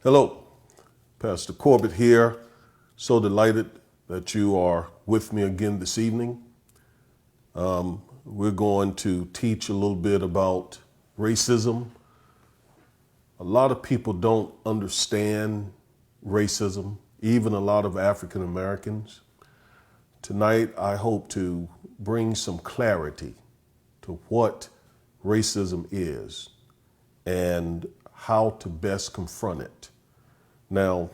Hello, Pastor Corbett here. So delighted that you are with me again this evening. We're going to teach a little bit about racism. A lot of people don't understand racism, even a lot of African Americans. Tonight, I hope to bring some clarity to what racism is and how to best confront it. Now,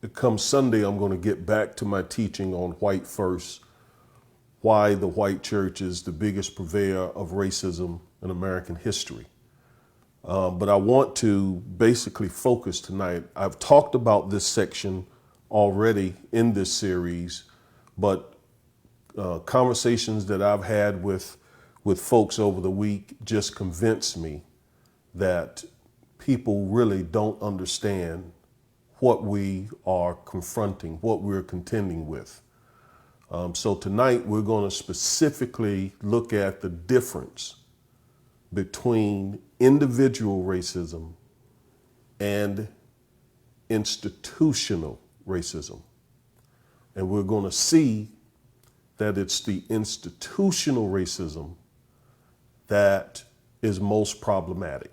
it comes Sunday, I'm going to get back to my teaching on white first, why the white church is the biggest purveyor of racism in American history. But I want to basically focus tonight. I've talked about this section already in this series, but conversations that I've had with folks over the week just convinced me that people really don't understand what we are confronting, what we're contending with. So tonight we're going to specifically look at the difference between individual racism and institutional racism. And we're going to see that it's the institutional racism that is most problematic.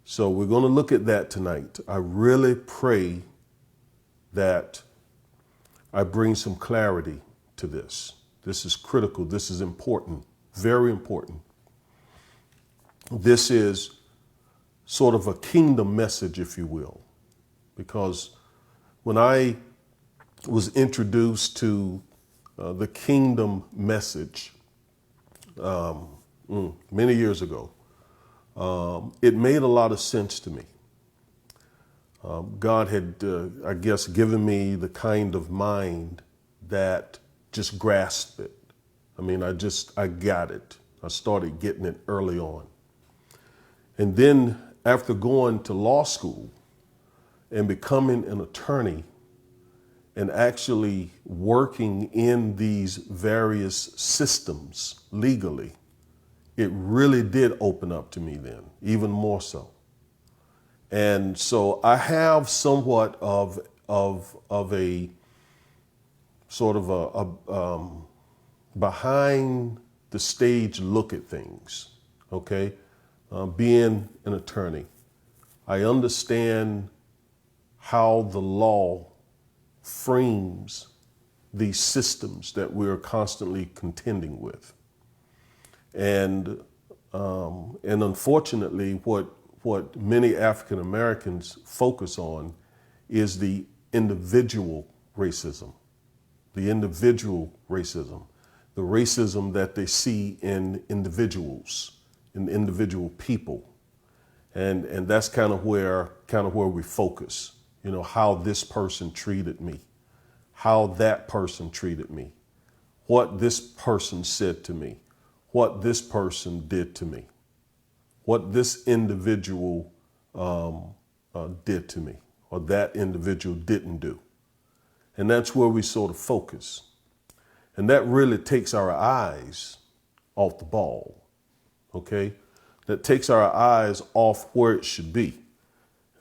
So we're going to look at that tonight. I really pray that I bring some clarity to this. This is critical. This is important, very important. This is sort of a kingdom message, if you will, because when I was introduced to the kingdom message many years ago, it made a lot of sense to me. God had, I guess, given me the kind of mind that just grasped it. I mean, I got it. I started getting it early on. And then after going to law school and becoming an attorney and actually working in these various systems legally, it really did open up to me then, even more so. And so I have somewhat of a sort of a behind the stage look at things, okay? Being an attorney, I understand how the law frames these systems that we're constantly contending with. And unfortunately, what many African Americans focus on is the individual racism, the racism that they see in individuals, in individual people. And that's kind of where we focus, you know, how this person treated me, how that person treated me, what this person said to me, what this person did to me, what this individual did to me, or that individual didn't do. And that's where we sort of focus. And that really takes our eyes off the ball, okay? That takes our eyes off where it should be.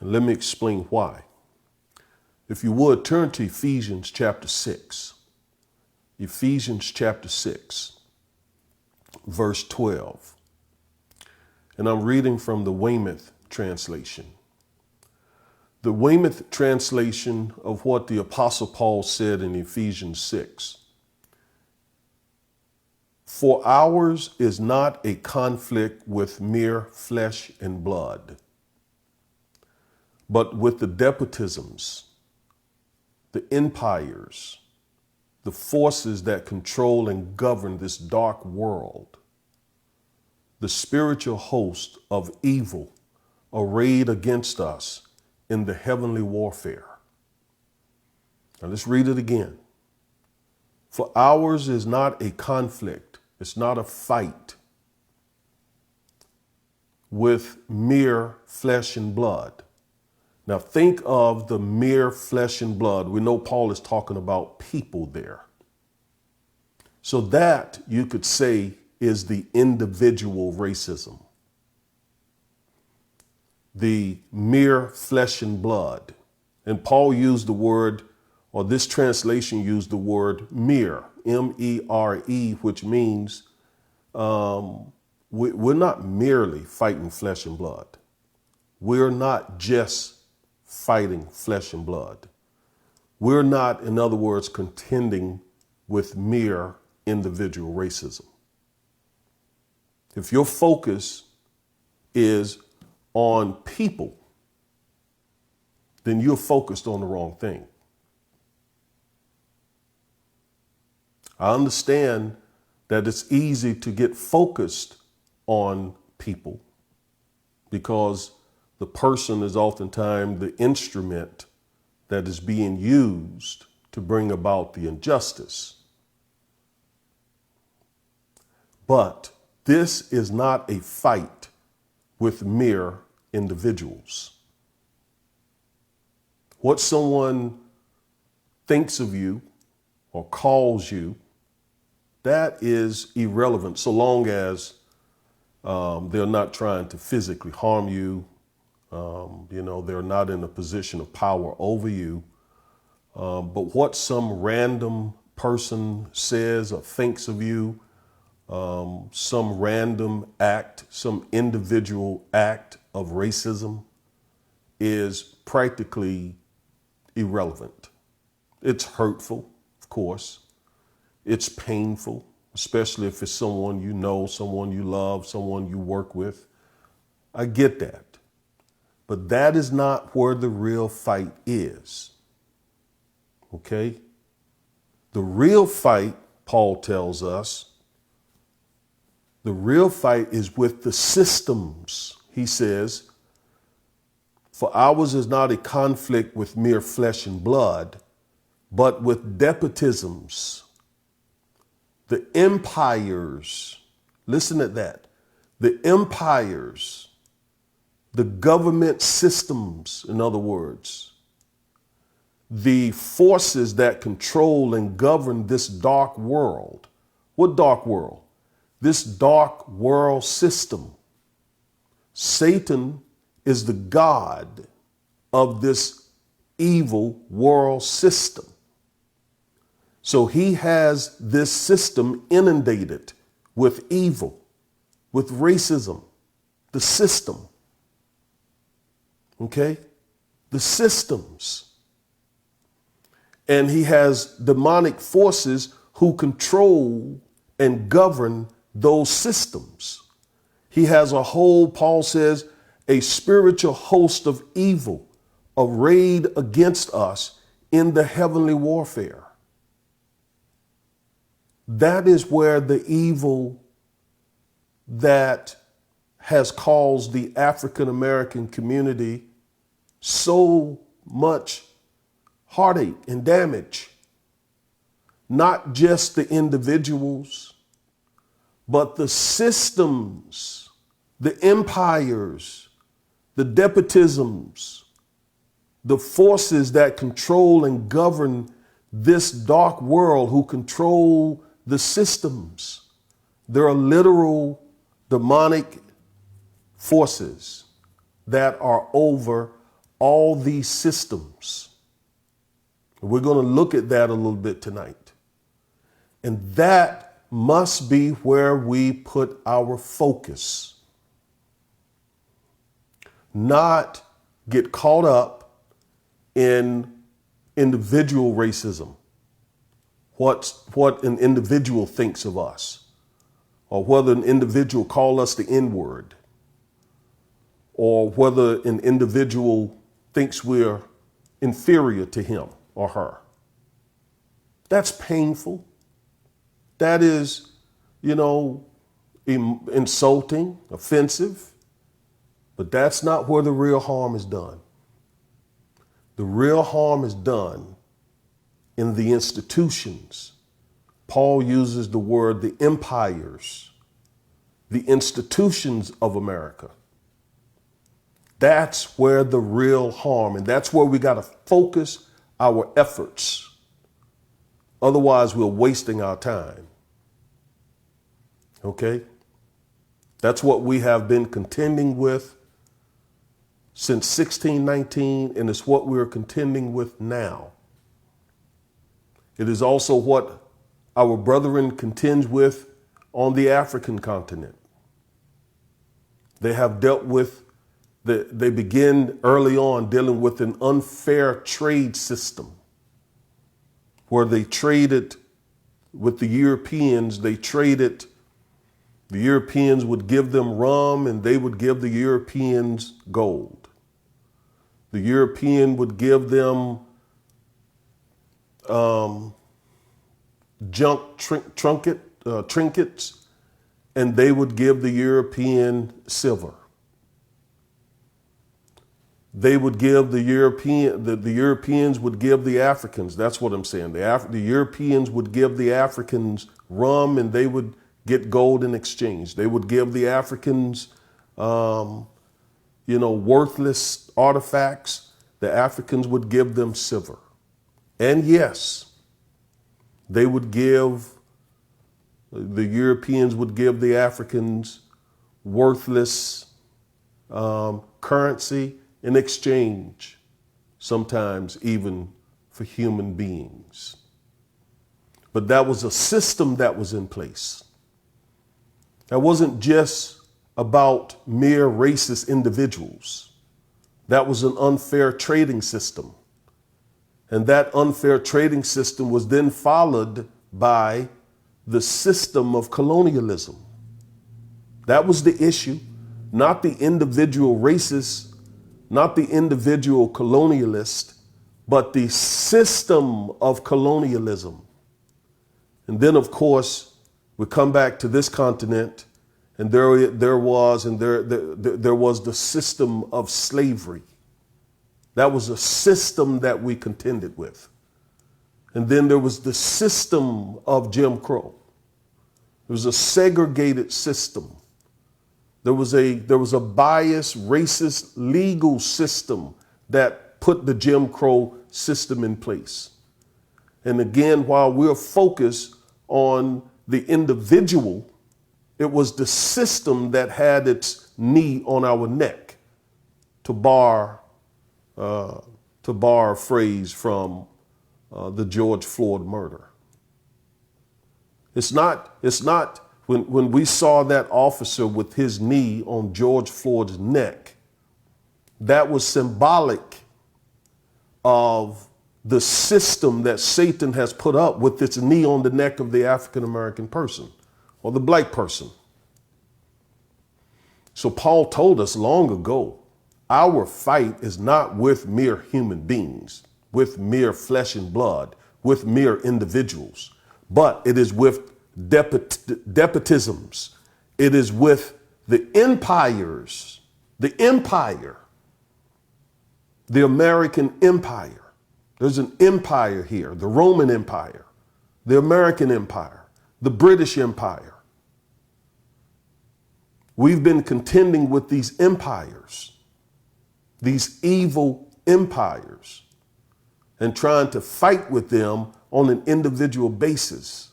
And let me explain why. If you would, turn to Ephesians chapter 6. Ephesians chapter 6. Verse 12. And I'm reading from the Weymouth translation. The Weymouth translation of what the Apostle Paul said in Ephesians 6. For ours is not a conflict with mere flesh and blood, but with the despotisms, the empires, the forces that control and govern this dark world, the spiritual host of evil arrayed against us in the heavenly warfare. Now let's read it again. For ours is not a conflict, it's not a fight with mere flesh and blood. Now think of the mere flesh and blood. We know Paul is talking about people there. So that, you could say, is the individual racism. the mere flesh and blood. And Paul used the word, or this translation used the word mere, M-E-R-E, which means we're not merely fighting flesh and blood. We're not just fighting flesh and blood. We're not, in other words, contending with mere individual racism. If your focus is on people, then you're focused on the wrong thing. I understand that it's easy to get focused on people because the person is oftentimes the instrument that is being used to bring about the injustice. But this is not a fight with mere individuals. What someone thinks of you or calls you, that is irrelevant so long as they're not trying to physically harm you. They're not in a position of power over you. But what some random person says or thinks of you, some random act, some individual act of racism is practically irrelevant. It's hurtful, of course. It's painful, especially if it's someone you know, someone you love, someone you work with. I get that. But that is not where the real fight is. Okay? The real fight, Paul tells us, the real fight is with the systems. He says, for ours is not a conflict with mere flesh and blood, but with despotisms, the empires. Listen at that. The empires, the government systems, in other words, the forces that control and govern this dark world. What dark world? This dark world system. Satan is the god of this evil world system. So he has this system inundated with evil, with racism, the system. Okay? The systems. And he has demonic forces who control and govern those systems. He has a whole, Paul says, a spiritual host of evil arrayed against us in the heavenly warfare. That is where the evil that has caused the African American community so much heartache and damage. Not just the individuals, but the systems, the empires, the despotisms, the forces that control and govern this dark world, who control the systems. There are literal demonic forces that are over all these systems. We're going to look at that a little bit tonight. And that must be where we put our focus. Not get caught up in individual racism. What an individual thinks of us, or whether an individual call us the N-word, or whether an individual thinks we're inferior to him or her. That's painful. That is, insulting, offensive, but that's not where the real harm is done. The real harm is done in the institutions. Paul uses the word the empires, the institutions of America. That's where the real harm, and that's where we got to focus our efforts. Otherwise, we're wasting our time. Okay? That's what we have been contending with since 1619, and it's what we're contending with now. It is also what our brethren contends with on the African continent. They have dealt with, they begin early on dealing with an unfair trade system where they traded with the Europeans. The Europeans would give them rum and they would give the Europeans gold. The European would give them trinkets, and they would give the European silver. They would give the Europeans would give the Africans. That's what I'm saying. The Europeans would give the Africans rum, and they would get gold in exchange. They would give the Africans, worthless artifacts. The Africans would give them silver. And yes, the Europeans would give the Africans worthless currency in exchange, sometimes even for human beings. But that was a system that was in place. That wasn't just about mere racist individuals. That was an unfair trading system. And that unfair trading system was then followed by the system of colonialism. That was the issue, not the individual racist, not the individual colonialist, but the system of colonialism. And then, of course, we come back to this continent, and there was the system of slavery. That was a system that we contended with. And then there was the system of Jim Crow. It was a segregated system. There was a biased, racist, legal system that put the Jim Crow system in place. And again, while we're focused on the individual, it was the system that had its knee on our neck, to borrow a phrase from the George Floyd murder. It's not when we saw that officer with his knee on George Floyd's neck, that was symbolic of the system that Satan has put up with its knee on the neck of the African American person or the black person. So Paul told us long ago, our fight is not with mere human beings, with mere flesh and blood, with mere individuals, but it is with despotisms. It is with the empires, the empire, the American empire. There's an empire here, the Roman Empire, the American Empire, the British Empire. We've been contending with these empires, these evil empires, and trying to fight with them on an individual basis.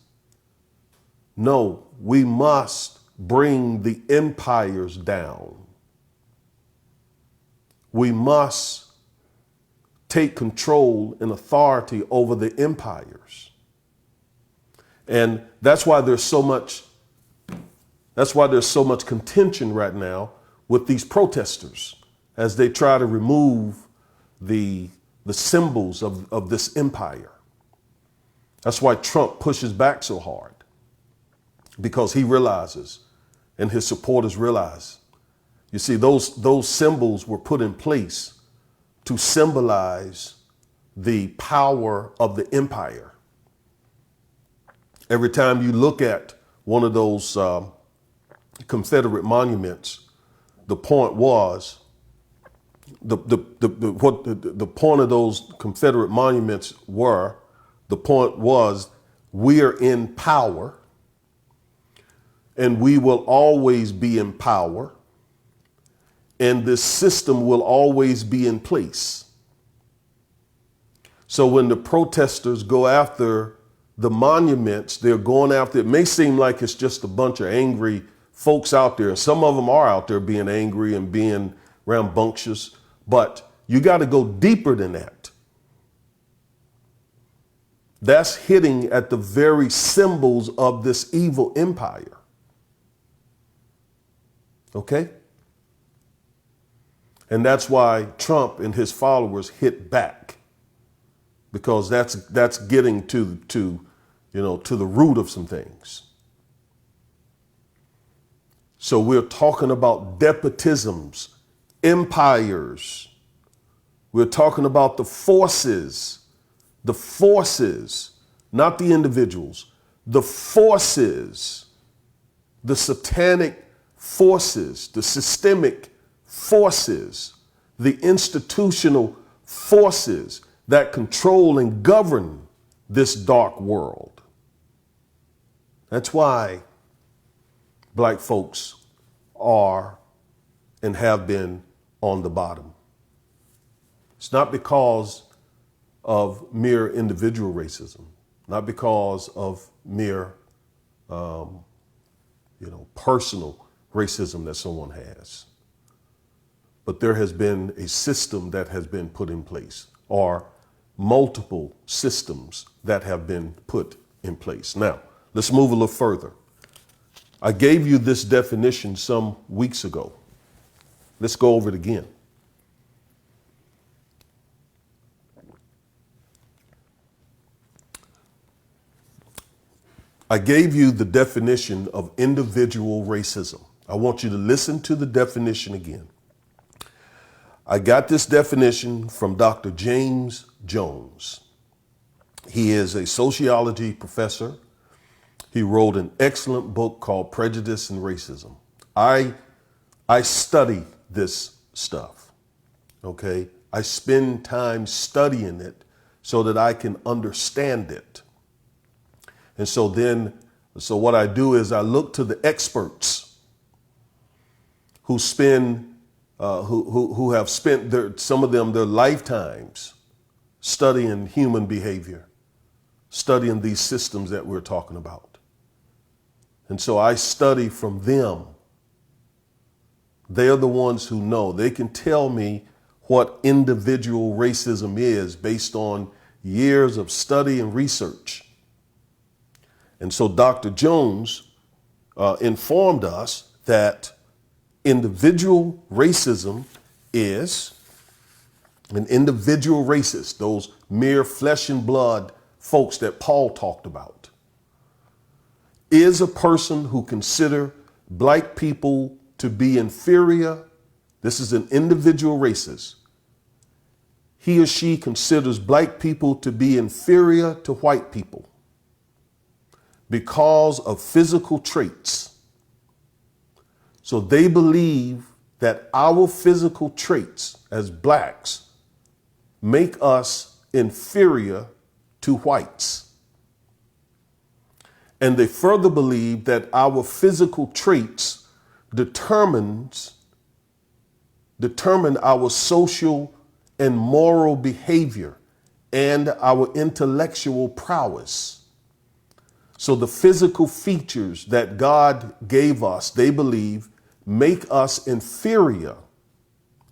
No, we must bring the empires down. We must take control and authority over the empires. And that's why there's so much contention right now with these protesters as they try to remove the symbols of this empire. That's why Trump pushes back so hard, because he realizes, and his supporters realize, you see, those symbols were put in place to symbolize the power of the empire. Every time you look at one of those Confederate monuments, the point was, the point of those Confederate monuments was, we are in power, and we will always be in power, and this system will always be in place. So when the protesters go after the monuments, they're going after, it may seem like it's just a bunch of angry folks out there. Some of them are out there being angry and being rambunctious, But you got to go deeper than that. That's hitting at the very symbols of this evil empire. Okay? And that's why Trump and his followers hit back, because that's getting to the root of some things. So we're talking about despotisms, empires. We're talking about the forces, not the individuals, the forces, the satanic forces, the systemic forces, the institutional forces that control and govern this dark world. That's why black folks are and have been on the bottom. It's not because of mere individual racism, not because of mere, personal racism that someone has. But there has been a system that has been put in place, or multiple systems that have been put in place. Now, let's move a little further. I gave you this definition some weeks ago. Let's go over it again. I gave you the definition of individual racism. I want you to listen to the definition again. I got this definition from Dr. James Jones. He is a sociology professor. He wrote an excellent book called Prejudice and Racism. I study this stuff, okay? I spend time studying it so that I can understand it. And so what I do is I look to the experts who have spent some of them their lifetimes studying human behavior, studying these systems that we're talking about. And so I study from them. They're the ones who know. They can tell me what individual racism is based on years of study and research. And so Dr. Jones informed us that individual racism is an individual racist, those mere flesh and blood folks that Paul talked about, is a person who consider black people to be inferior. This is an individual racist. He or she considers black people to be inferior to white people because of physical traits. So they believe that our physical traits as blacks make us inferior to whites. And they further believe that our physical traits determine our social and moral behavior and our intellectual prowess. So the physical features that God gave us, they believe, make us inferior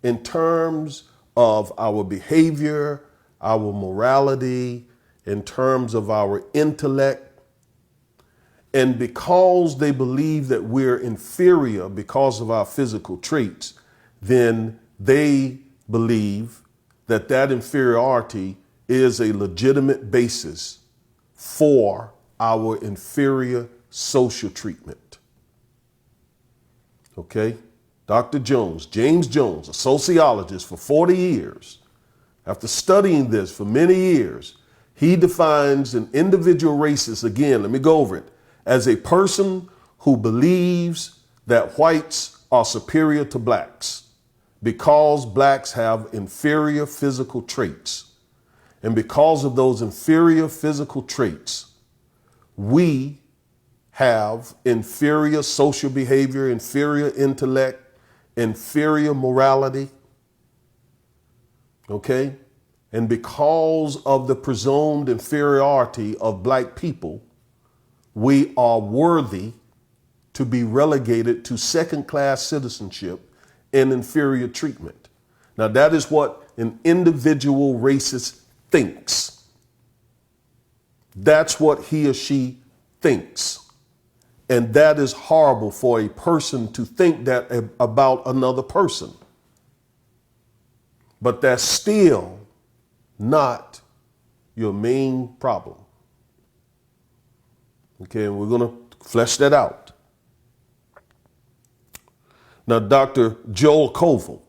in terms of our behavior, our morality, in terms of our intellect. And because they believe that we're inferior because of our physical traits, then they believe that that inferiority is a legitimate basis for our inferior social treatment. Okay? Dr. Jones, James Jones, a sociologist for 40 years, after studying this for many years, he defines an individual racist, again, let me go over it, as a person who believes that whites are superior to blacks because blacks have inferior physical traits. And because of those inferior physical traits, we have inferior social behavior, inferior intellect, inferior morality. Okay? And because of the presumed inferiority of black people, we are worthy to be relegated to second-class citizenship and inferior treatment. Now, that is what an individual racist thinks. That's what he or she thinks. And that is horrible for a person to think that about another person. But that's still not your main problem. Okay, and we're going to flesh that out. Now, Dr. Joel Koval,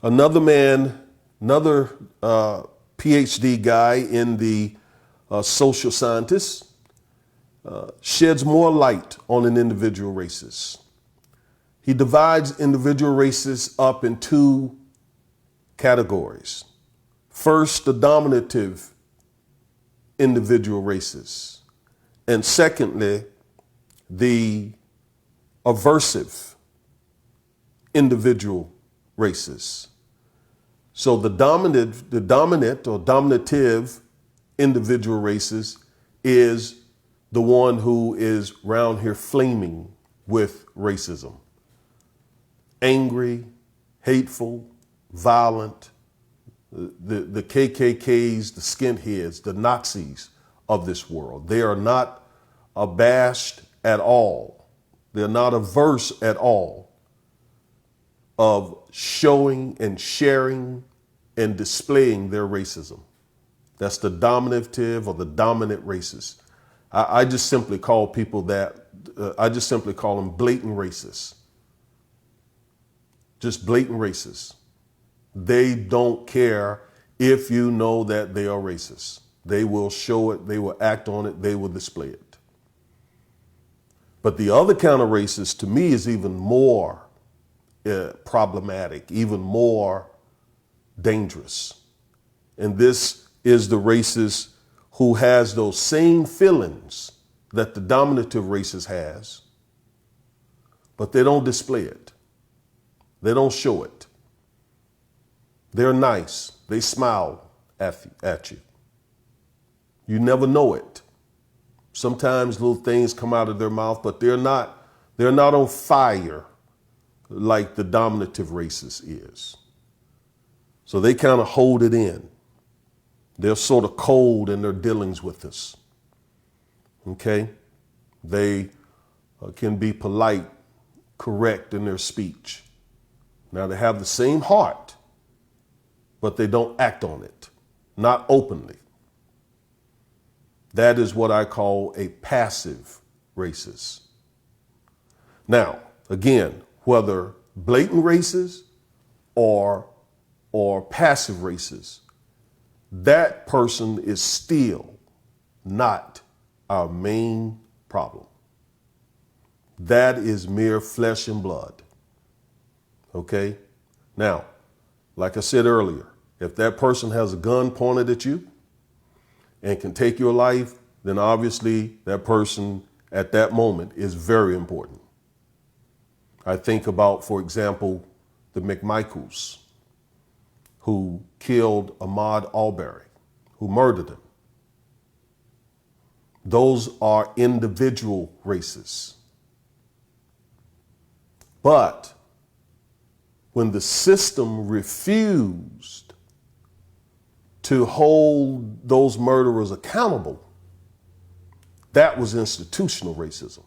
another man, another PhD guy in the social scientists, sheds more light on an individual racist. He divides individual races up in two categories. First, the dominative individual races, and secondly, the aversive individual races. So the dominant or dominative individual races is the one who is round here flaming with racism. Angry, hateful, violent, the KKKs, the skinheads, the Nazis of this world. They are not abashed at all. They're not averse at all of showing and sharing and displaying their racism. That's the dominative or the dominant races. I just simply call people that, I just simply call them blatant racists. Just blatant racists. They don't care if you know that they are racist. They will show it, they will act on it, they will display it. But the other kind of racist to me is even more problematic, even more dangerous. And this is the racist who has those same feelings that the dominative racist has, but they don't display it. They don't show it. They're nice. They smile at you. You never know it. Sometimes little things come out of their mouth, but they're not on fire like the dominative racist is. So they kind of hold it in. They're sort of cold in their dealings with us. Okay? They can be polite, correct in their speech. Now they have the same heart, but they don't act on it, not openly. That is what I call a passive racist. Now, again, whether blatant racist or passive racist, that person is still not our main problem. That is mere flesh and blood. Okay? Now, like I said earlier, if that person has a gun pointed at you and can take your life, then obviously that person at that moment is very important. I think about, for example, the McMichaels who killed Ahmaud Arbery, who murdered him. Those are individual racists. But when the system refused to hold those murderers accountable, that was institutional racism.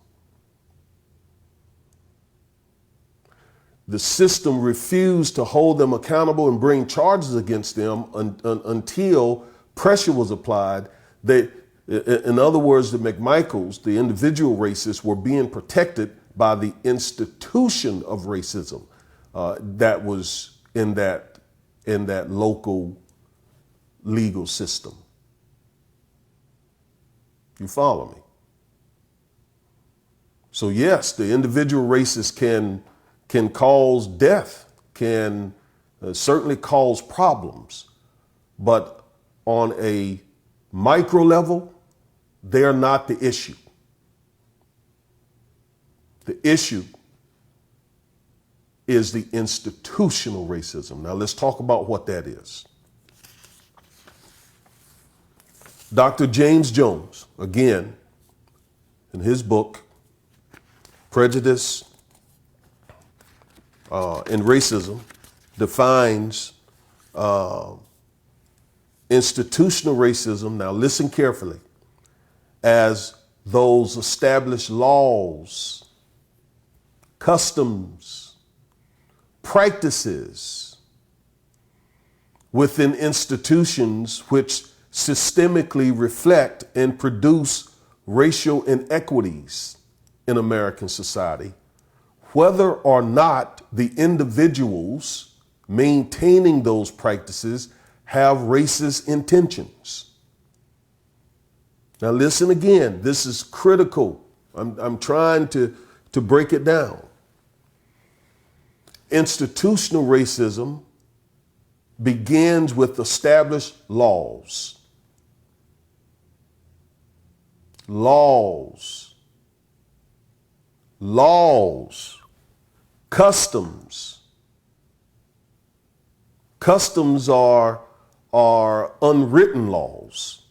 The system refused to hold them accountable and bring charges against them until pressure was applied. In other words, the McMichaels, the individual racists, were being protected by the institution of racism that was in that local legal system. You follow me? So yes, the individual racist can cause death, can certainly cause problems, but on a micro level, they're not the issue. The issue is the institutional racism. Now let's talk about what that is. Dr. James Jones, again, in his book, Prejudice and Racism, defines institutional racism, now listen carefully, as those established laws, customs, practices within institutions which systemically reflect and produce racial inequities in American society, whether or not the individuals maintaining those practices have racist intentions. Now listen again, this is critical. I'm trying to break it down. Institutional racism begins with established laws. Laws. Customs. Customs are unwritten laws.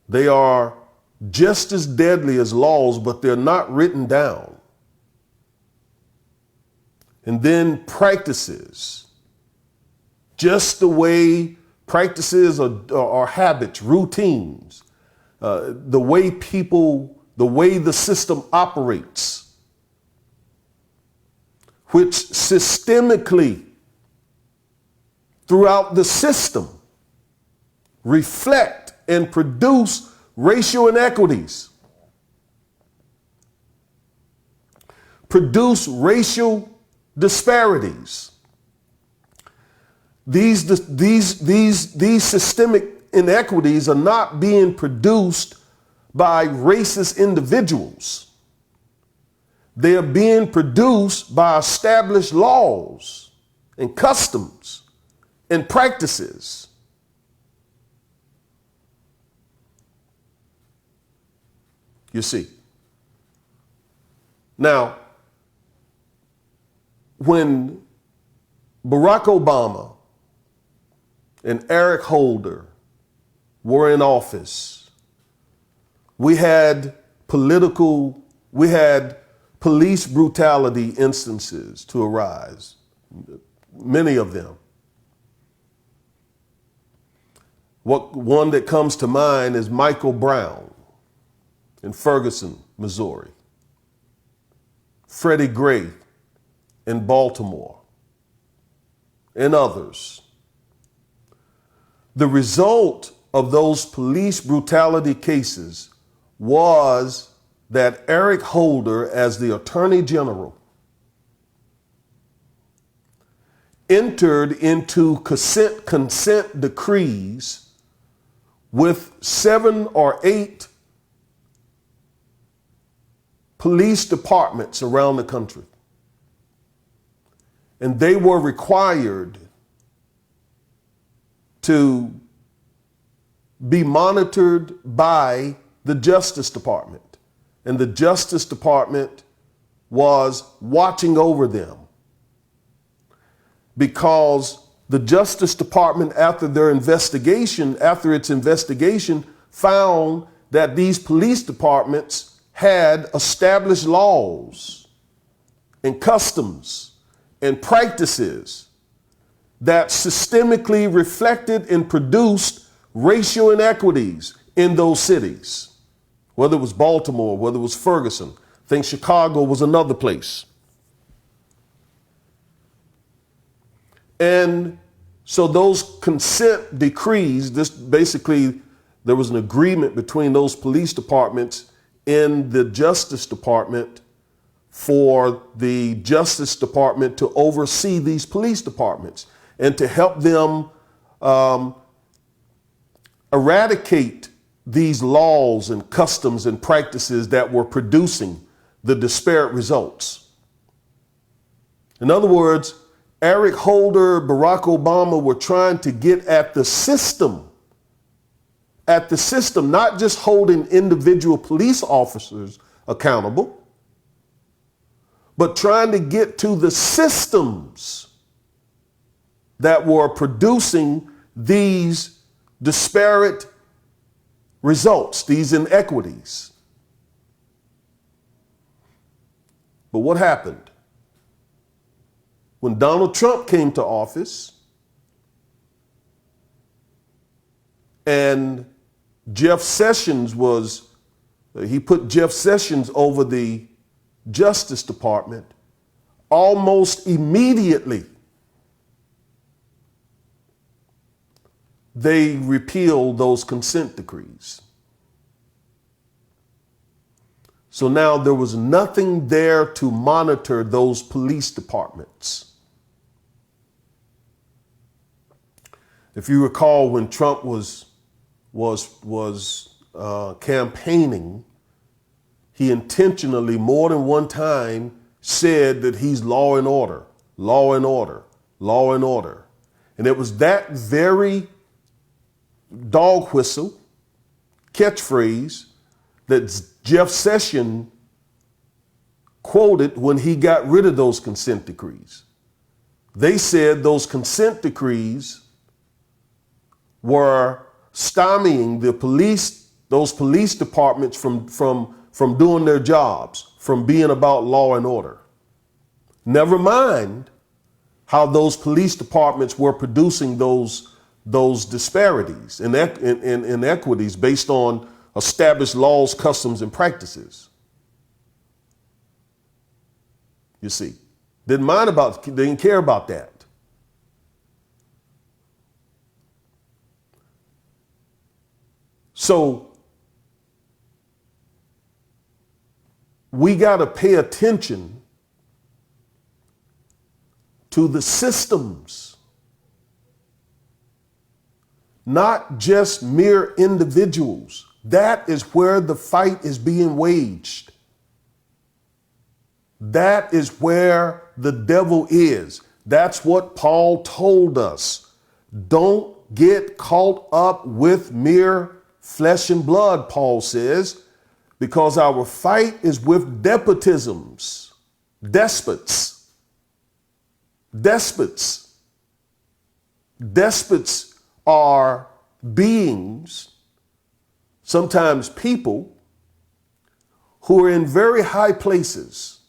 They are just as deadly as laws, but they're not written down. And then practices. Just the way practices are habits, routines, the way the system operates, which systemically throughout the system reflect and produce racial inequities, produce racial disparities. These systemic inequities are not being produced by racist individuals. They are being produced by established laws and customs and practices. You see. Now, when Barack Obama and Eric Holder were in office, we had police brutality instances to arise, many of them. One that comes to mind is Michael Brown in Ferguson, Missouri, Freddie Gray in Baltimore, and others. The result of those police brutality cases was that Eric Holder, as the Attorney General, entered into consent decrees with 7 or 8 police departments around the country. And they were required to be monitored by the Justice Department. And the Justice Department was watching over them, because the Justice Department, after its investigation, found that these police departments had established laws and customs and practices that systemically reflected and produced racial inequities in those cities, whether it was Baltimore, whether it was Ferguson. I think Chicago was another place. And so those consent decrees, there was an agreement between those police departments and the Justice Department for the Justice Department to oversee these police departments and to help them eradicate these laws and customs and practices that were producing the disparate results. In other words, Eric Holder, Barack Obama were trying to get at the system, not just holding individual police officers accountable, but trying to get to the systems that were producing these disparate results, these inequities. But what happened? when Donald Trump came to office and Jeff Sessions he put Jeff Sessions over the Justice Department, almost immediately they repealed those consent decrees. So now there was nothing there to monitor those police departments. If you recall, when Trump was campaigning, he intentionally more than one time said that he's law and order, law and order, law and order. And it was that very dog whistle catchphrase that Jeff Sessions quoted when he got rid of those consent decrees. They said those consent decrees were stymieing those police departments from doing their jobs, from being about law and order. Never mind how those police departments were producing those disparities and inequities based on established laws, customs, and practices. You see, didn't care about that. So we got to pay attention to the systems, not just mere individuals. That is where the fight is being waged. That is where the devil is. That's what Paul told us. Don't get caught up with mere flesh and blood, Paul says, because our fight is with despots. Despots are beings, sometimes people, who are in very high places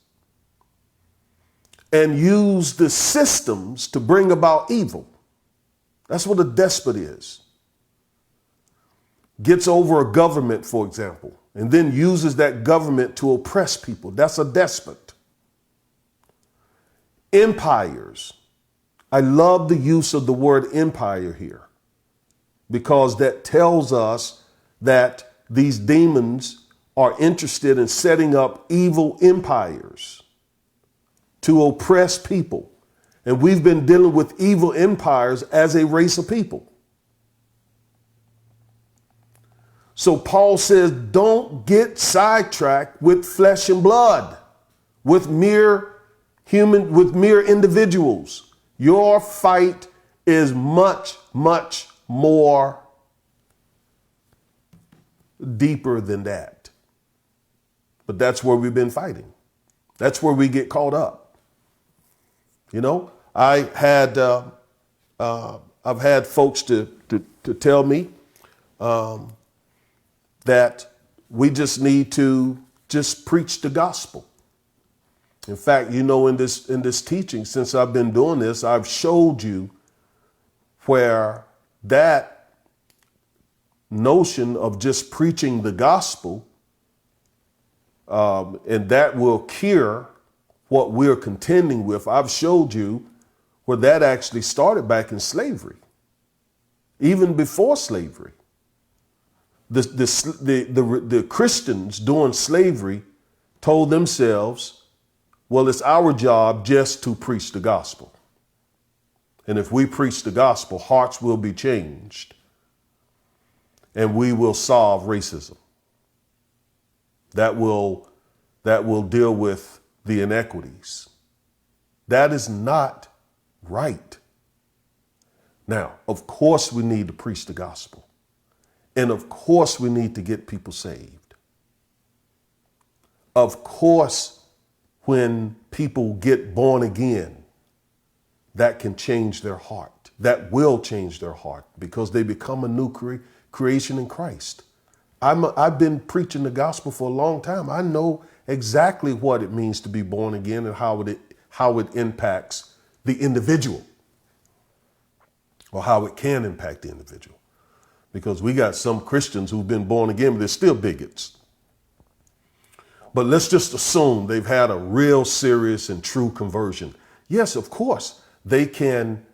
and use the systems to bring about evil. That's what a despot is. Gets over a government, for example, and then uses that government to oppress people. That's a despot. Empires. I love the use of the word empire here because that tells us that these demons are interested in setting up evil empires to oppress people. And we've been dealing with evil empires as a race of people. So Paul says, don't get sidetracked with flesh and blood, with mere individuals. Your fight is much, much more deeper than that. But that's where we've been fighting. That's where we get caught up. You know, I've had folks to tell me that we just need to just preach the gospel. In fact, you know, in this teaching, since I've been doing this, I've showed you where that notion of just preaching the gospel and that will cure what we're contending with. I've showed you where that actually started back in slavery, even before slavery. The Christians during slavery told themselves, well, it's our job just to preach the gospel. And if we preach the gospel, hearts will be changed and we will solve racism. That will deal with the inequities. That is not right. Now, of course, we need to preach the gospel. And of course, we need to get people saved. Of course, when people get born again, that can change their heart. That will change their heart because they become a new creation in Christ. I've been preaching the gospel for a long time. I know exactly what it means to be born again and how it impacts the individual, or how it can impact the individual. Because we got some Christians who've been born again, but they're still bigots. But let's just assume they've had a real serious and true conversion. Yes, of course, they can,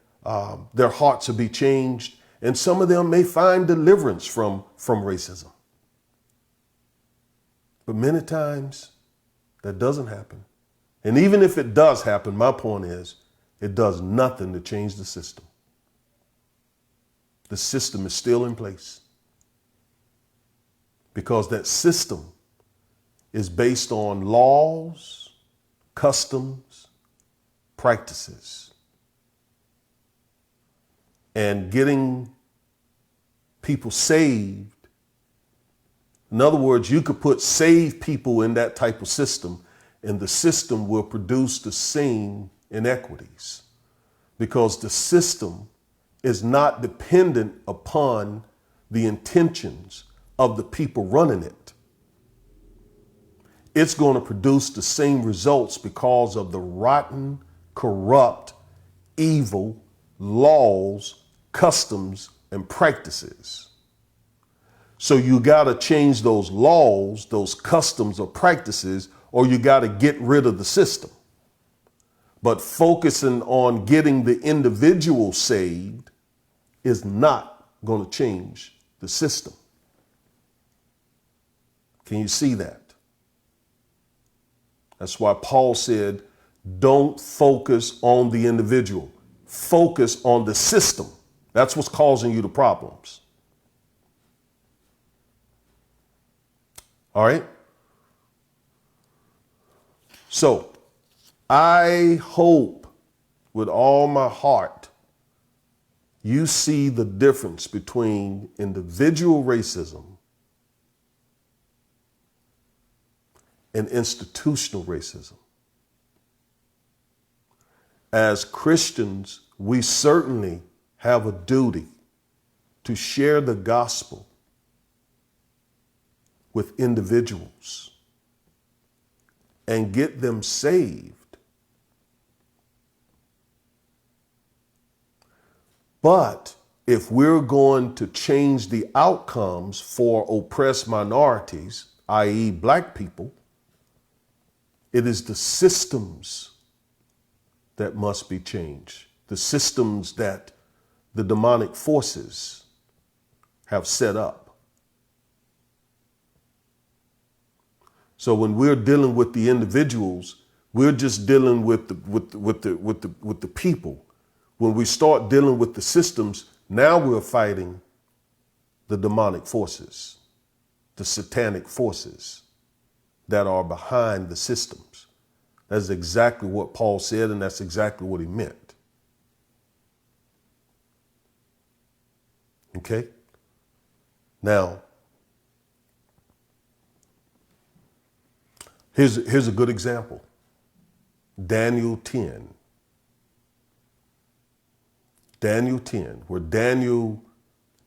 their hearts will be changed, and some of them may find deliverance from racism. But many times that doesn't happen. And even if it does happen, my point is, it does nothing to change the system. The system is still in place because that system is based on laws, customs, practices, and getting people saved. In other words, you could put saved people in that type of system, and the system will produce the same inequities because the system is not dependent upon the intentions of the people running it. It's going to produce the same results because of the rotten, corrupt, evil laws, customs, and practices. So you got to change those laws, those customs or practices, or you got to get rid of the system. But focusing on getting the individual saved is not going to change the system. Can you see that? That's why Paul said, don't focus on the individual. Focus on the system. That's what's causing you the problems. All right? So, I hope with all my heart you see the difference between individual racism and institutional racism. As Christians, we certainly have a duty to share the gospel with individuals and get them saved. But if we're going to change the outcomes for oppressed minorities, i.e. black people, it is the systems that must be changed. The systems that the demonic forces have set up. So when we're dealing with the individuals, we're just dealing with the people. When we start dealing with the systems, now we're fighting the demonic forces, the satanic forces that are behind the systems. That's exactly what Paul said, and that's exactly what he meant. Okay? Now, here's a good example. Daniel 10. Daniel 10, where Daniel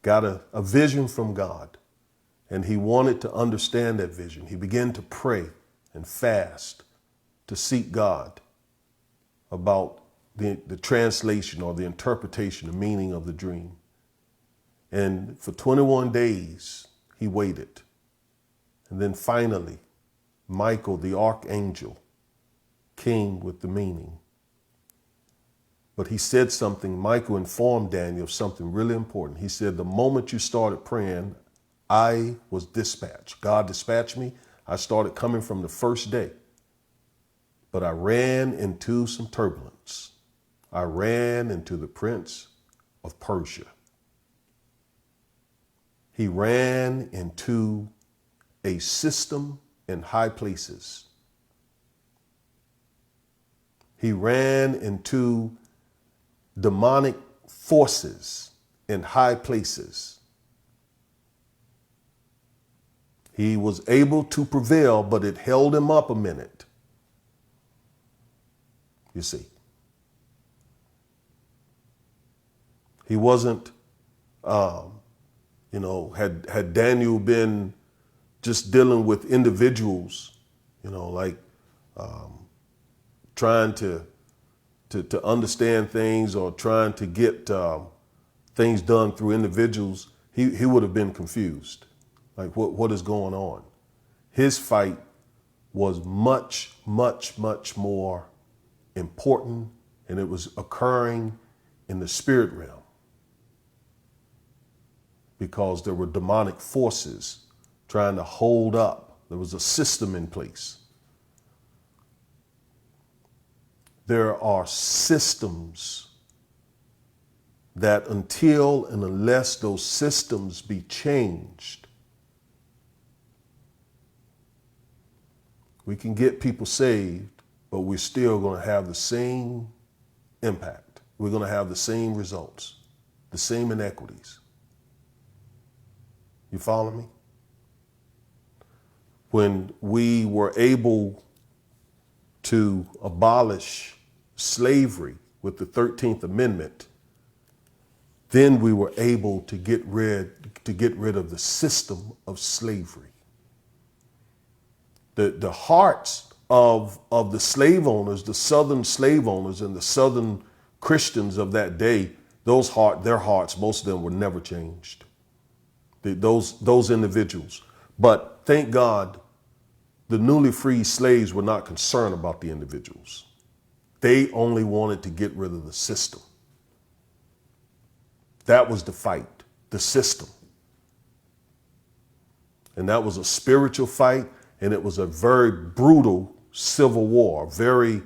got a vision from God, and he wanted to understand that vision. He began to pray and fast to seek God about the translation or the interpretation, the meaning of the dream. And for 21 days, he waited. And then finally, Michael, the archangel, came with the meaning. But he said something, Michael informed Daniel of something really important. He said, the moment you started praying, I was dispatched. God dispatched me. I started coming from the first day. But I ran into some turbulence. I ran into the prince of Persia. He ran into a system in high places. He ran into demonic forces in high places. He was able to prevail, but it held him up a minute. You see. He wasn't, had Daniel been just dealing with individuals, like trying to to understand things or trying to get things done through individuals, he would have been confused. Like, what is going on? His fight was much, much, much more important, and it was occurring in the spirit realm because there were demonic forces trying to hold up. There was a system in place. There are systems that until and unless those systems be changed, we can get people saved, but we're still going to have the same impact. We're going to have the same results, the same inequities. You follow me? When we were able to abolish slavery with the 13th Amendment, then we were able to get rid of the system of slavery. The hearts of the slave owners, the Southern slave owners and the Southern Christians of that day, their hearts, most of them were never changed. Those individuals. But thank God, the newly freed slaves were not concerned about the individuals. They only wanted to get rid of the system. That was the fight, the system. And that was a spiritual fight, and it was a very brutal civil war, very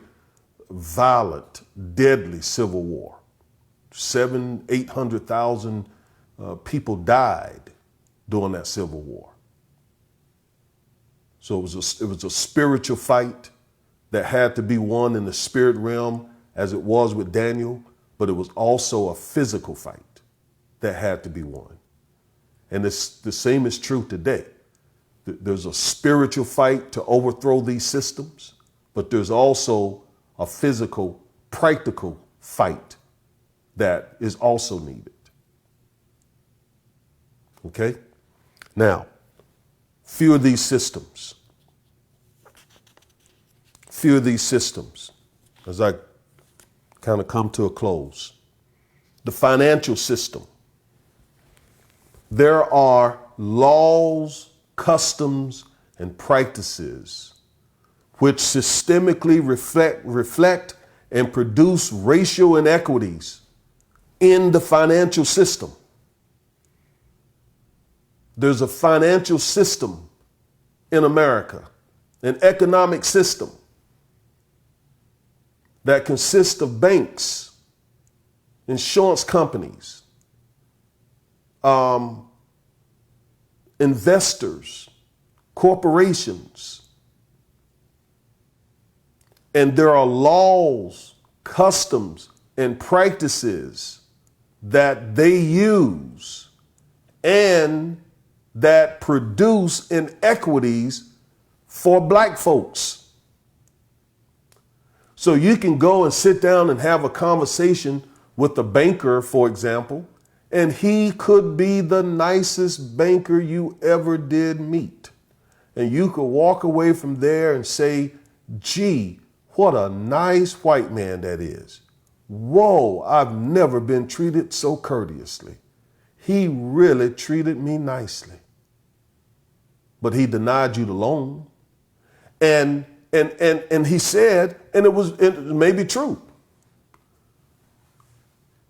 violent, deadly civil war. 800,000 people died during that civil war. So it was a spiritual fight that had to be won in the spirit realm, as it was with Daniel, but it was also a physical fight that had to be won. And the same is true today. There's a spiritual fight to overthrow these systems, but there's also a physical, practical fight that is also needed. Okay? Now, few of these systems, as I kind of come to a close. The financial system. There are laws, customs, and practices which systemically reflect and produce racial inequities in the financial system. There's a financial system in America, an economic system that consists of banks, insurance companies, investors, corporations. And there are laws, customs, and practices that they use and that produce inequities for black folks. So you can go and sit down and have a conversation with a banker, for example, and he could be the nicest banker you ever did meet. And you could walk away from there and say, gee, what a nice white man that is. Whoa, I've never been treated so courteously. He really treated me nicely. But he denied you the loan. And he said, and it may be true.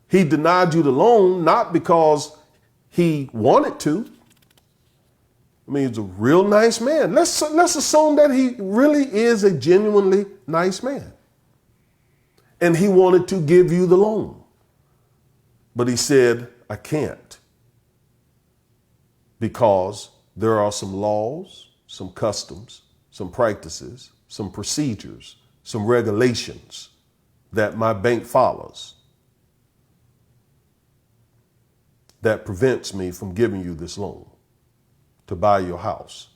He denied you the loan, not because he wanted to. I mean, he's a real nice man. Let's assume that he really is a genuinely nice man. And he wanted to give you the loan. But he said, I can't. Because there are some laws, some customs, some practices, some procedures, some regulations that my bank follows that prevents me from giving you this loan to buy your house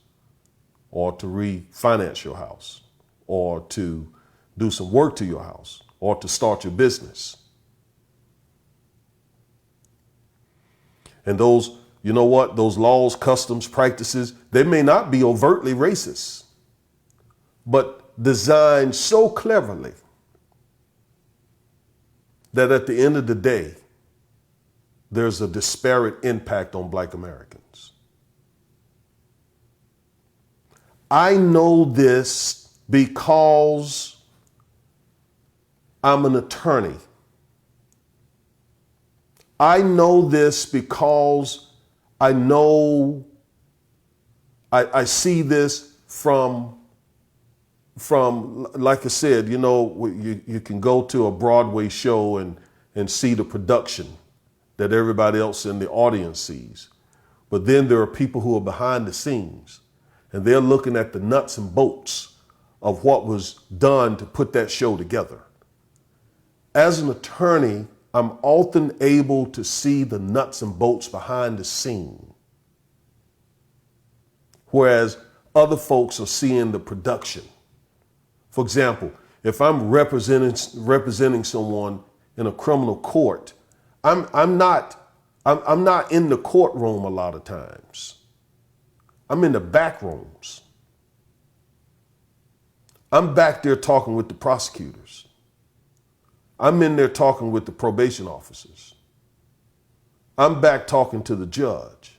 or to refinance your house or to do some work to your house or to start your business. And those, you know what, those laws, customs, practices, they may not be overtly racist, but designed so cleverly that at the end of the day, there's a disparate impact on Black Americans. I know this because I'm an attorney. I know this because I know I see this from like I said, you can go to a Broadway show and see the production that everybody else in the audience sees. But then there are people who are behind the scenes and they're looking at the nuts and bolts of what was done to put that show together. As an attorney, I'm often able to see the nuts and bolts behind the scene, whereas other folks are seeing the production. For example, if I'm representing someone in a criminal court, I'm not in the courtroom a lot of times. I'm in the back rooms. I'm back there talking with the prosecutors. I'm in there talking with the probation officers. I'm back talking to the judge.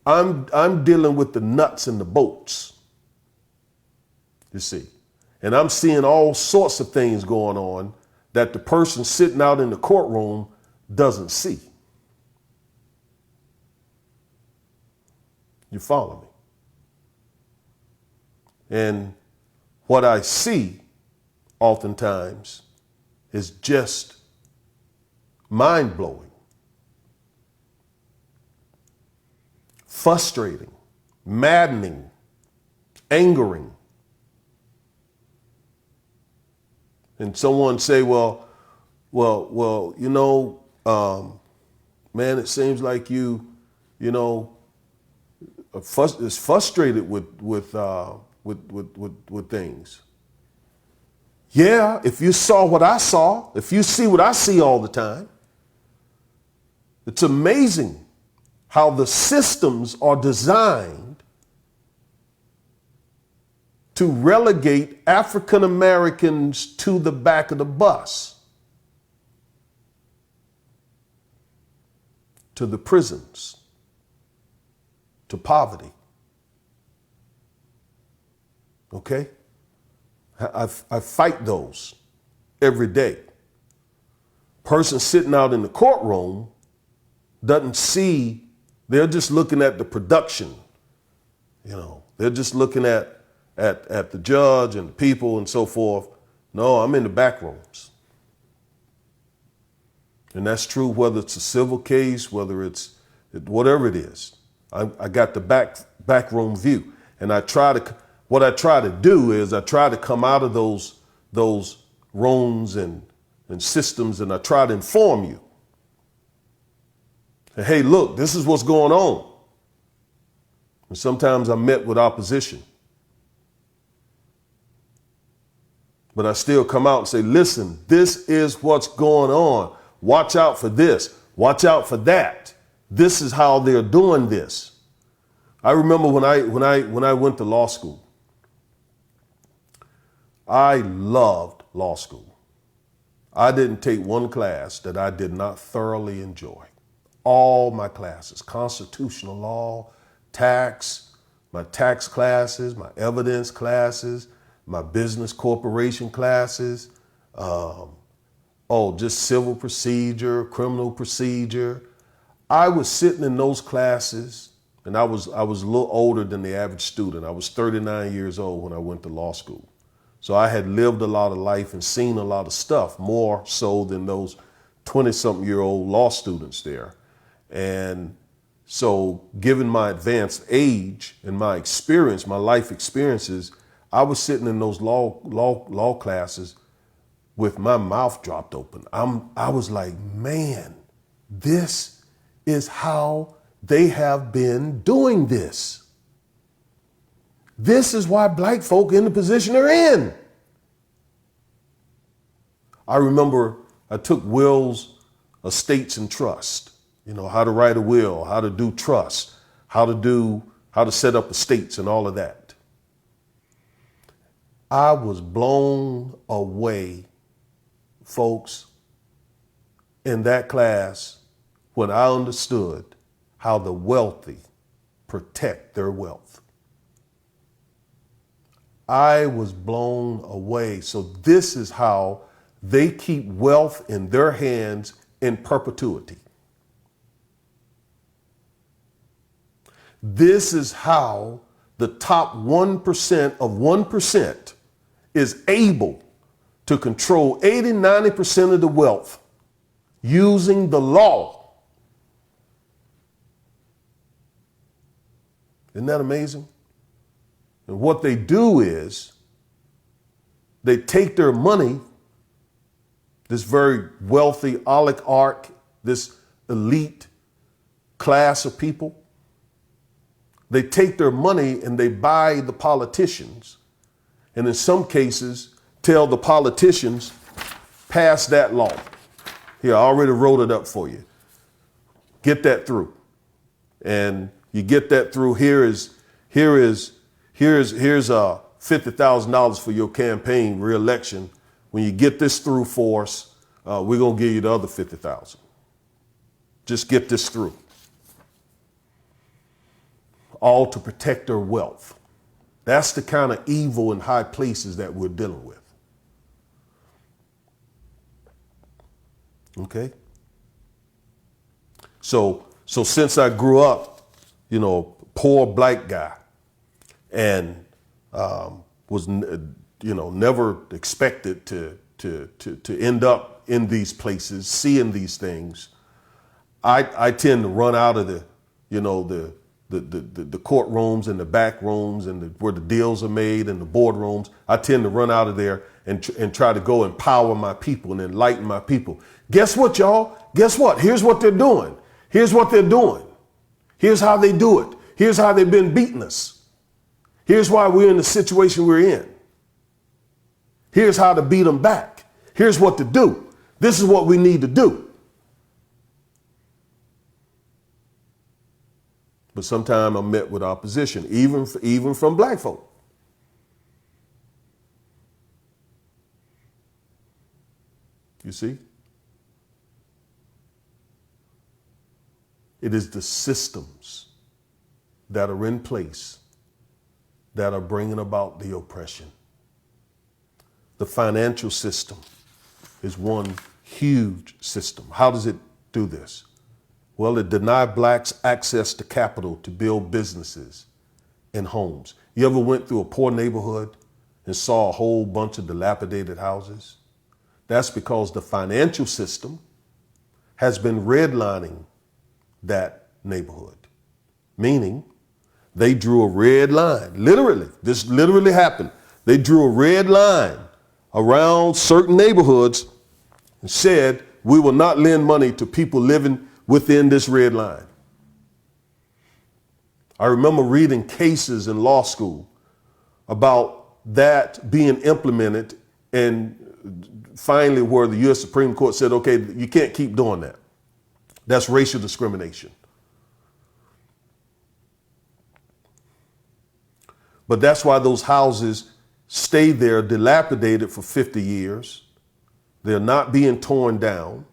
I'm dealing with the nuts and the bolts, you see. And I'm seeing all sorts of things going on that the person sitting out in the courtroom doesn't see. You follow me? And what I see oftentimes is just mind-blowing, frustrating, maddening, angering. And someone say, well, man, it seems like you is frustrated with things. Yeah, if you saw what I saw, if you see what I see all the time, it's amazing how the systems are designed to relegate African Americans to the back of the bus, to the prisons, to poverty. Okay? I fight those every day. Person sitting out in the courtroom doesn't see, they're just looking at the production. They're just looking at the judge and the people and so forth. No, I'm in the back rooms. And that's true whether it's a civil case, whether it's whatever it is. I got the back room view. And what I try to do is I try to come out of those rooms and systems, and I try to inform you. Hey, look, this is what's going on. And sometimes I'm met with opposition. But I still come out and say, listen, this is what's going on. Watch out for this. Watch out for that. This is how they're doing this. I remember when I went to law school, I loved law school. I didn't take one class that I did not thoroughly enjoy. All my classes, constitutional law, tax, my tax classes, my evidence classes, my business corporation classes, just civil procedure, criminal procedure. I was sitting in those classes, and I was a little older than the average student. I was 39 years old when I went to law school. So I had lived a lot of life and seen a lot of stuff, more so than those 20-something-year-old law students there. And so given my advanced age and my experience, my life experiences, I was sitting in those law classes with my mouth dropped open. I was like, man, this is how they have been doing this. This is why black folk in the position they're in. I remember I took wills, estates, and trust. How to write a will, how to do trust, how to set up estates and all of that. I was blown away folks, in that class when I understood how the wealthy protect their wealth. I was blown away. So this is how they keep wealth in their hands in perpetuity. This is how the top 1% of 1% is able to control 80, 90% of the wealth using the law. Isn't that amazing? And what they do is they take their money, this very wealthy oligarch, this elite class of people, they take their money and they buy the politicians, and in some cases tell the politicians, pass that law. Here, I already wrote it up for you. Get that through. And you get that through. Here's $50,000 for your campaign re-election. When you get this through for us, we're gonna give you the other 50,000. Just get this through. All to protect their wealth. That's the kind of evil in high places that we're dealing with. Okay? So since I grew up, poor black guy, and was never expected to end up in these places, seeing these things, I tend to run out of the courtrooms and the back rooms and where the deals are made and the boardrooms. I tend to run out of there and try to go empower my people and enlighten my people. Guess what, y'all? Guess what? Here's what they're doing. Here's what they're doing. Here's how they do it. Here's how they've been beating us. Here's why we're in the situation we're in. Here's how to beat them back. Here's what to do. This is what we need to do. But sometimes I'm met with opposition, even from black folk. You see? It is the systems that are in place that are bringing about the oppression. The financial system is one huge system. How does it do this? Well, it denied blacks access to capital to build businesses and homes. You ever went through a poor neighborhood and saw a whole bunch of dilapidated houses? That's because the financial system has been redlining that neighborhood, meaning they drew a red line. Literally, this literally happened. They drew a red line around certain neighborhoods and said, we will not lend money to people living within this red line. I remember reading cases in law school about that being implemented, and finally where the U.S. Supreme Court said, okay, you can't keep doing that. That's racial discrimination. But that's why those houses stay there dilapidated for 50 years. They're not being torn down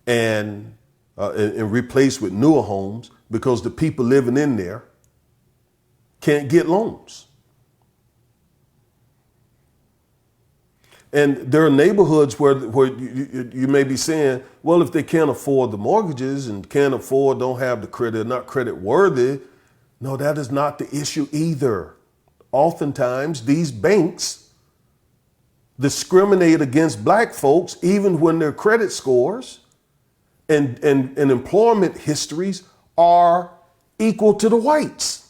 and replaced with newer homes because the people living in there can't get loans. And there are neighborhoods where you may be saying, well, if they can't afford the mortgages and don't have the credit, not credit worthy. No, that is not the issue either. Oftentimes, these banks discriminate against black folks even when their credit scores and employment histories are equal to the whites.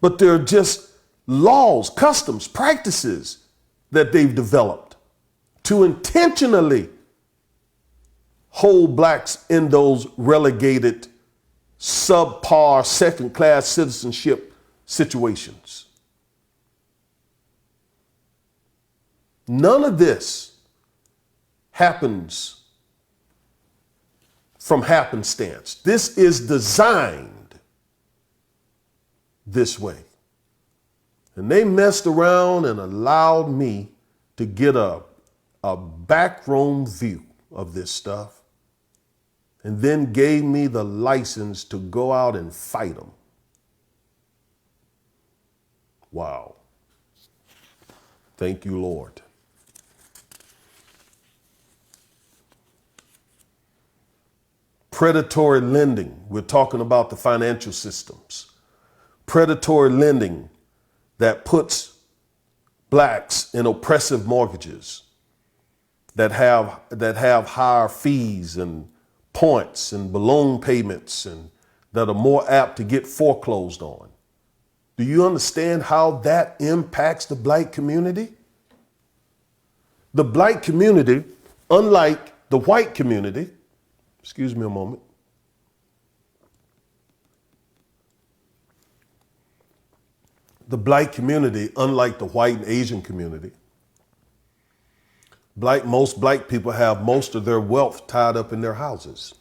But they're just laws, customs, practices that they've developed to intentionally hold blacks in those relegated, subpar, second-class citizenship situations. None of this happens from happenstance. This is designed this way. And they messed around and allowed me to get a backroom view of this stuff, and then gave me the license to go out and fight them. Wow. Thank you, Lord. Predatory lending. We're talking about the financial systems. Predatory lending that puts blacks in oppressive mortgages that have higher fees and points and balloon payments and that are more apt to get foreclosed on. Do you understand how that impacts the black community? The black community, unlike the white community, excuse me a moment. The black community, unlike the white and Asian community, most black people have most of their wealth tied up in their houses.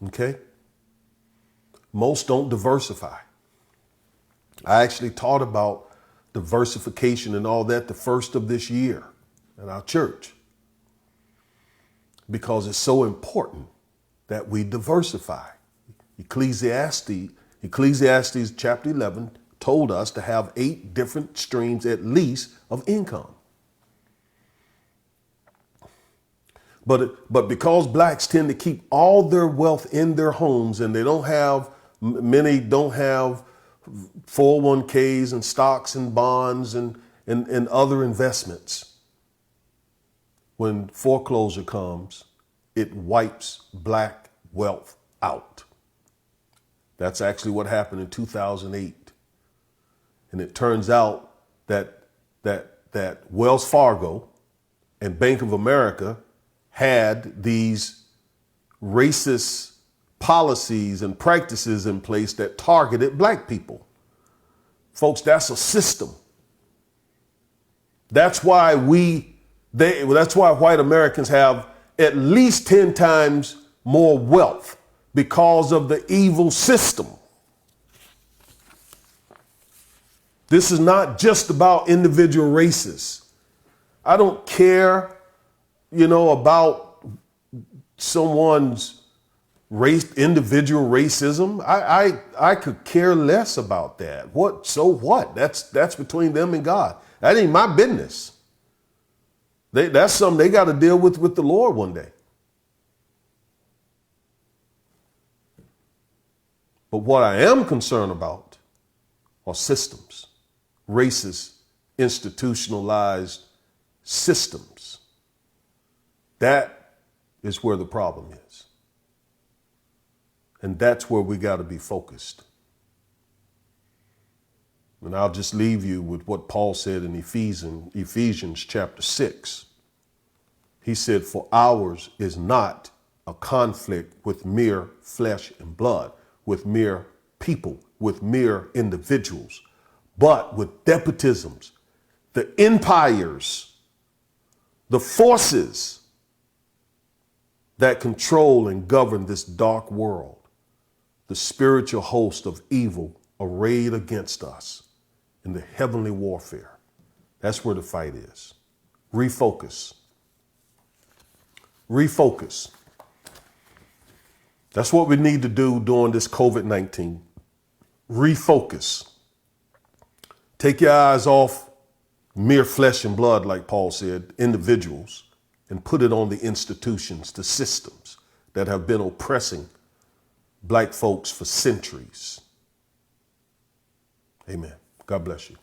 Okay? Most don't diversify. I actually taught about diversification and all that the first of this year at our church, because it's so important that we diversify. Ecclesiastes chapter 11 told us to have 8 different streams at least of income. But because blacks tend to keep all their wealth in their homes, and many don't have 401ks and stocks and bonds and other investments, when foreclosure comes, it wipes black wealth out. That's actually what happened in 2008. And it turns out that Wells Fargo and Bank of America had these racist policies and practices in place that targeted black people. Folks, that's a system. That's why white Americans have at least 10 times more wealth, because of the evil system. This is not just about individual races. I don't care, about someone's individual racism. I could care less about that. So what? That's between them and God. That ain't my business. That's something they got to deal with the Lord one day. But what I am concerned about are systems, racist, institutionalized systems. That is where the problem is. And that's where we got to be focused. And I'll just leave you with what Paul said in Ephesians chapter 6. He said, "For ours is not a conflict with mere flesh and blood, with mere people, with mere individuals, but with despotisms, the empires, the forces that control and govern this dark world, the spiritual host of evil arrayed against us in the heavenly warfare." That's where the fight is. Refocus. Refocus. That's what we need to do during this COVID-19. Refocus. Take your eyes off mere flesh and blood, like Paul said, individuals, and put it on the institutions, the systems that have been oppressing black folks for centuries. Amen. God bless you.